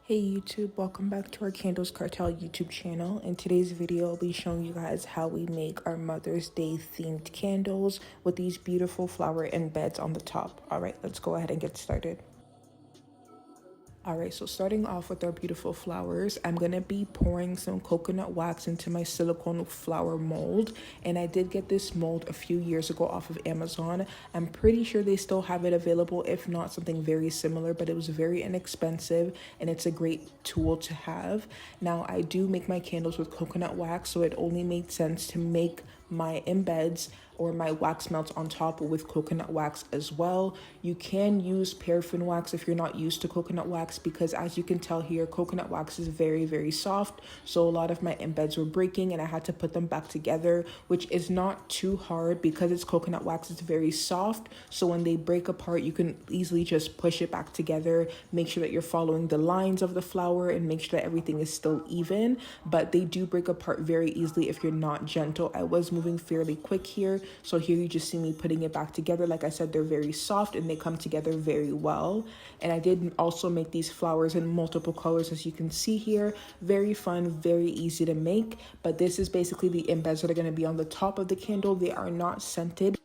Hey YouTube, welcome back to our Candles Cartel YouTube channel. In today's video, I'll be showing you guys how we make our Mother's Day themed candles with these beautiful flower embeds on the top. All right, let's go ahead and get started. Alright, so starting off with our beautiful flowers, I'm going to be pouring some coconut wax into my silicone flower mold. And I did get this mold a few years ago off of Amazon. I'm pretty sure they still have it available, if not something very similar, but it was very inexpensive and it's a great tool to have. Now, I do make my candles with coconut wax, so it only made sense to make my embeds or my wax melts on top with coconut wax as well. You can use paraffin wax if you're not used to coconut wax, because as you can tell here, coconut wax is very soft. So a lot of my embeds were breaking and I had to put them back together, which is not too hard because it's coconut wax, it's very soft. So when they break apart, you can easily just push it back together. Make sure that you're following the lines of the flower and make sure that everything is still even, but they do break apart very easily if you're not gentle. I was moving fairly quick here, so here you just see me putting it back together. Like I said, they're very soft and they come together very well. And I did also make these flowers in multiple colors, as you can see here. Very fun, very easy to make. But this is basically the embeds that are going to be on the top of the candle. They are not scented,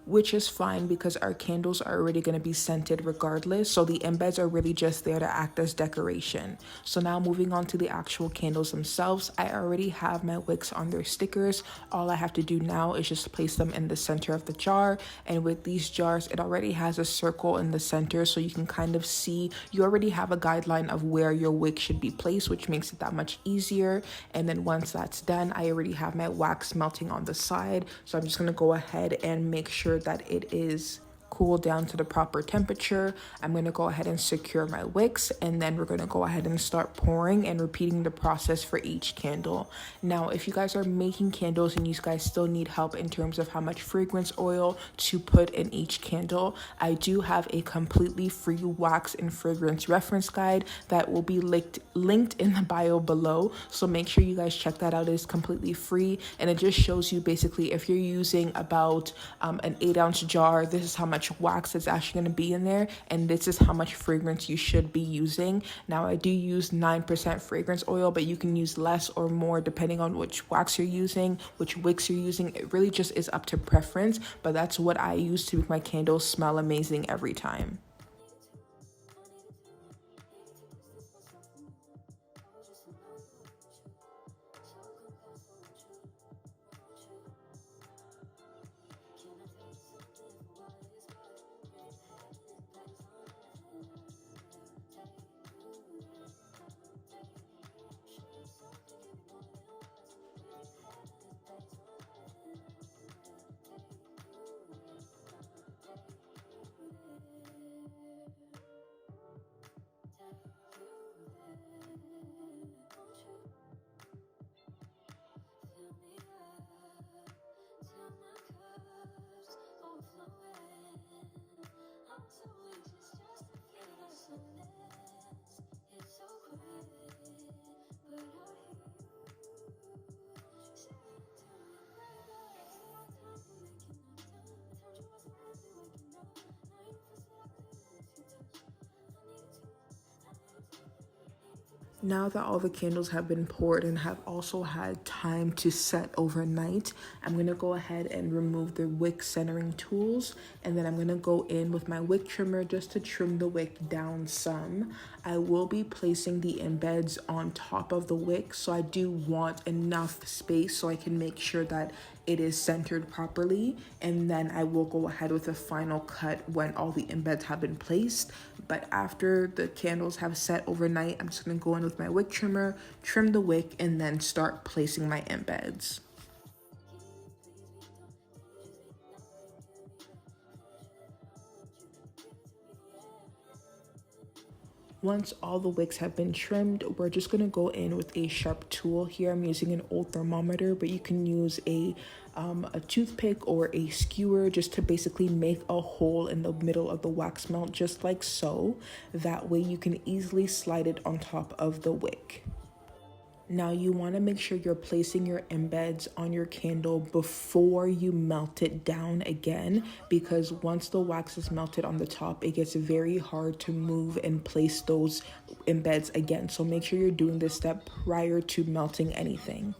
which is fine because our candles are already going to be scented regardless. So the embeds are really just there to act as decoration. So now moving on to the actual candles themselves, I already have my wicks on their stickers. All I have to do now is just place them in the center of the jar. And with these jars, it already has a circle in the center, so you can kind of see, you already have a guideline of where your wick should be placed, which makes it that much easier. And then once that's done, I already have my wax melting on the side. So I'm just going to go ahead and make sure that it is cool down to the proper temperature. I'm going to go ahead and secure my wicks, and then we're going to go ahead and start pouring and repeating the process for each candle. Now, if you guys are making candles and you guys still need help in terms of how much fragrance oil to put in each candle, I do have a completely free wax and fragrance reference guide that will be linked in the bio below. So make sure you guys check that out. It is completely free, and it just shows you basically if you're using about an 8-ounce jar, this is how much wax is actually going to be in there, and this is how much fragrance you should be using. Now, I do use 9% fragrance oil, but you can use less or more depending on which wax you're using, which wicks you're using. It really just is up to preference, but that's what I use to make my candles smell amazing every time. Now that all the candles have been poured and have also had time to set overnight, I'm going to go ahead and remove the wick centering tools, and then I'm going to go in with my wick trimmer just to trim the wick down some. I will be placing the embeds on top of the wick, so I do want enough space so I can make sure that it is centered properly, and then I will go ahead with a final cut when all the embeds have been placed. But after the candles have set overnight, I'm just going to go in with my wick trimmer, trim the wick, and then start placing my embeds. Once all the wicks have been trimmed, we're just going to go in with a sharp tool. Here I'm using an old thermometer, but you can use a toothpick or a skewer just to basically make a hole in the middle of the wax melt, just like so. That way you can easily slide it on top of the wick. Now you want to make sure you're placing your embeds on your candle before you melt it down again, because once the wax is melted on the top, it gets very hard to move and place those embeds again. So make sure you're doing this step prior to melting anything.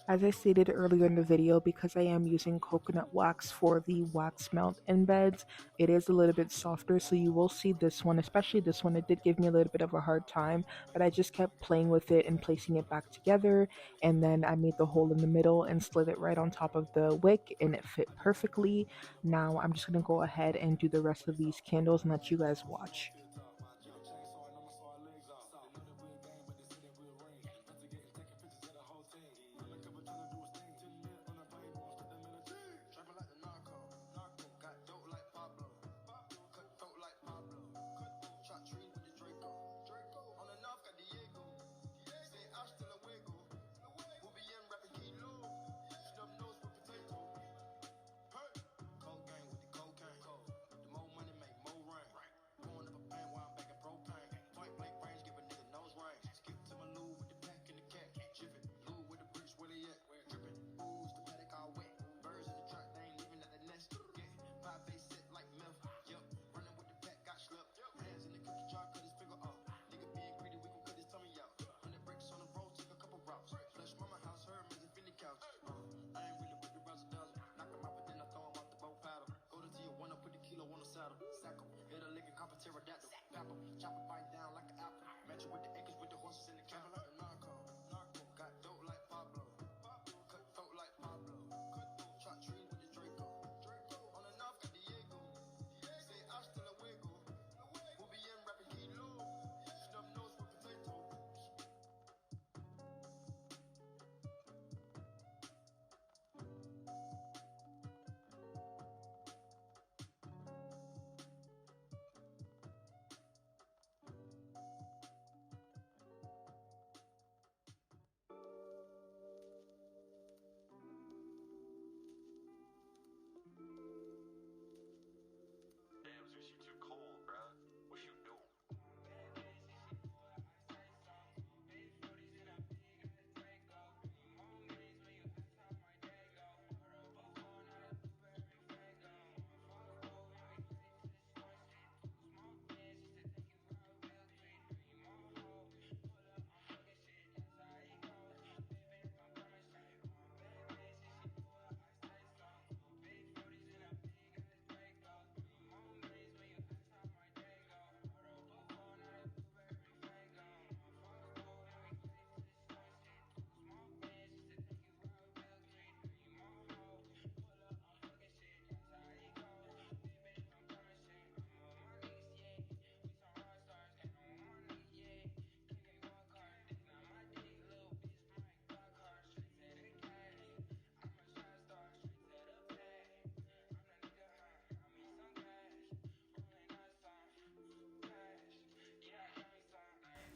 As I stated earlier in the video, because I am using coconut wax for the wax melt embeds, it is a little bit softer, so you will see this one, especially this one, it did give me a little bit of a hard time, but I just kept playing with it and placing it back together, and then I made the hole in the middle and slid it right on top of the wick, and it fit perfectly. Now I'm just going to go ahead and do the rest of these candles and let you guys watch.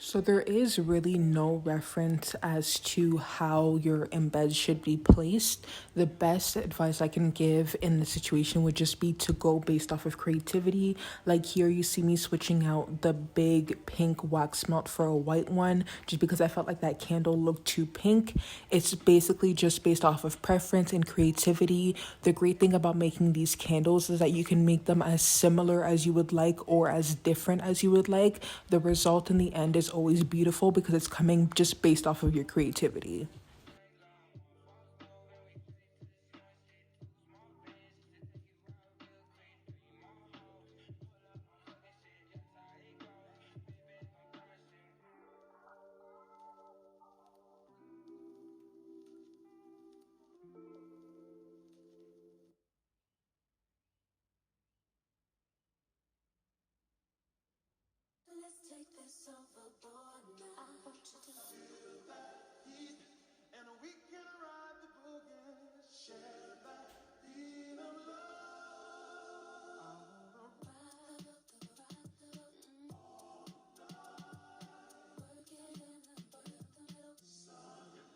So there is really no reference as to how your embeds should be placed. The best advice I can give in the situation would just be to go based off of creativity. Like here you see me switching out the big pink wax melt for a white one just because I felt like that candle looked too pink. It's basically just based off of preference and creativity. The great thing about making these candles is that you can make them as similar as you would like or as different as you would like. The result in the end is always beautiful because it's coming just based off of your creativity. Let's take this overboard now. I want you to feel that heat, and we can ride the boogie, share that beat of love. I wanna ride the all night, work it in the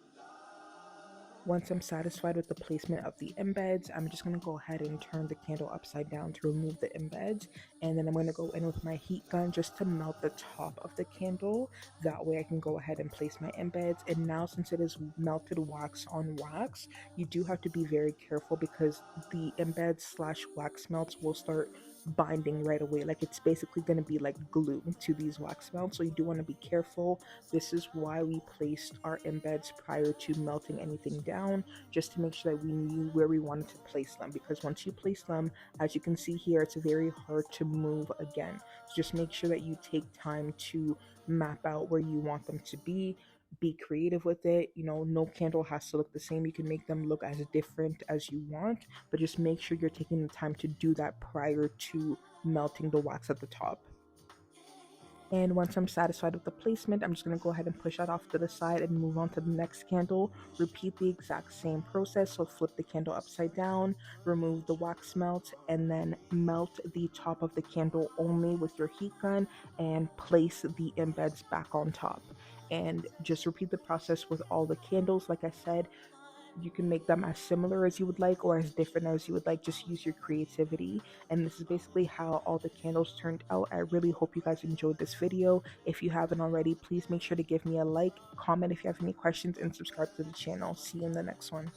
middle. Once I'm satisfied with the placement of the embeds, I'm just going to go ahead and turn the candle upside down to remove the embeds. And then I'm going to go in with my heat gun just to melt the top of the candle. That way I can go ahead and place my embeds. And now, since it is melted wax on wax, you do have to be very careful because the embeds slash wax melts will start binding right away. Like, it's basically going to be like glue to these wax melts. So you do want to be careful. This is why we placed our embeds prior to melting anything down, just to make sure that we knew where we wanted to place them, because once you place them, as you can see here, it's very hard to move again. So just make sure that you take time to map out where you want them to be creative with it. You know, no candle has to look the same. You can make them look as different as you want, but just make sure you're taking the time to do that prior to melting the wax at the top. And once I'm satisfied with the placement, I'm just going to go ahead and push that off to the side and move on to the next candle. Repeat the exact same process. So flip the candle upside down, remove the wax melt, and then melt the top of the candle only with your heat gun and place the embeds back on top. And just repeat the process with all the candles. Like I said, you can make them as similar as you would like or as different as you would like. Just use your creativity. And this is basically how all the candles turned out. I really hope you guys enjoyed this video. If you haven't already, please make sure to give me a like, comment if you have any questions, and subscribe to the channel. See you in the next one.